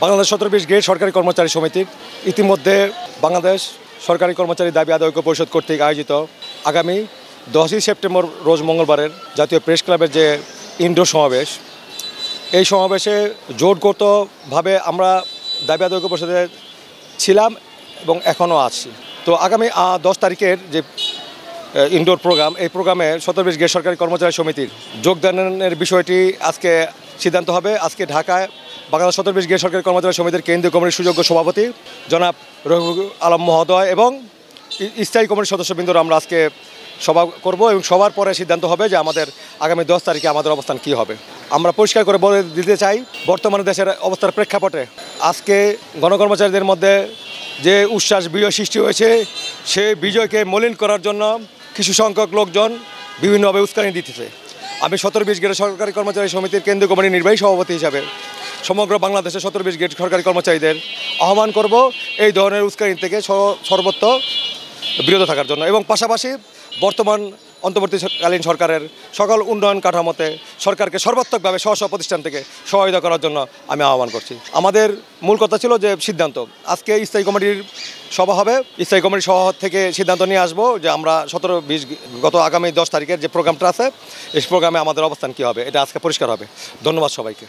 Bangladesh 17-20 grade সরকারি কর্মচারী সমিতির ইতিমধ্যে বাংলাদেশ সরকারি কর্মচারী দাবি আদায় ঐক্য পরিষদ কর্তৃক আয়োজিত আগামী 10ই সেপ্টেম্বর রোজ মঙ্গলবারের জাতীয় প্রেস ক্লাবের যে ইনডোর সমাবেশ, এই সমাবেশে জোটগতভাবে আমরা দাবি আদায় ঐক্য পরিষদে ছিলাম এবং এখনও আছি। তো আগামী 10 তারিখের যে ইনডোর প্রোগ্রাম, এই প্রোগ্রামে 17-20 গ্রেড সরকারি কর্মচারী সমিতির যোগদানের বিষয়টি আজকে সিদ্ধান্ত হবে। আজকে ঢাকায় বাংলাদেশ 17-20 গ্রেড সরকারি কর্মচারী সমিতির কেন্দ্রীয় কমিটির সুযোগ্য সভাপতি জনাব রফিকুল আলম মহোদয় এবং স্থায়ী কমিটির সদস্যবৃন্দরা আমরা আজকে সভা করব এবং সবার পরে সিদ্ধান্ত হবে যে আমাদের আগামী 10 তারিখে আমাদের অবস্থান কী হবে। আমরা পরিষ্কার করে বলে দিতে চাই, বর্তমানে দেশের অবস্থার প্রেক্ষাপটে আজকে গণকর্মচারীদের মধ্যে যে উচ্ছ্বাস বিজয় সৃষ্টি হয়েছে, সেই বিজয়কে মলিন করার জন্য কিছু সংখ্যক লোকজন বিভিন্নভাবে উস্কানি দিতেছে। আমি 17-20 গ্রেড সরকারি কর্মচারী সমিতির কেন্দ্রীয় কমিটির নির্বাহী সভাপতি হিসাবে সমগ্র বাংলাদেশে 17-20 গ্রেড সরকারি কর্মচারীদের আহ্বান করব এই ধরনের উস্কানি থেকে সর্বত্র বিরত থাকার জন্য এবং পাশাপাশি বর্তমান অন্তর্বর্তীকালীন সরকারের সকল উন্নয়ন কাঠামোতে সরকারকে সর্বাত্মকভাবে স্ব প্রতিষ্ঠান থেকে সহায়তা করার জন্য আমি আহ্বান করছি। আমাদের মূল কথা ছিল যে সিদ্ধান্ত আজকে স্থায়ী কমিটির সভা হবে, স্থায়ী কমিটির সভা থেকে সিদ্ধান্ত নিয়ে আসবো যে আমরা 17-20 গত আগামী 10 তারিখের যে প্রোগ্রামটা আছে, এই প্রোগ্রামে আমাদের অবস্থান কী হবে, এটা আজকে পরিষ্কার হবে। ধন্যবাদ সবাইকে।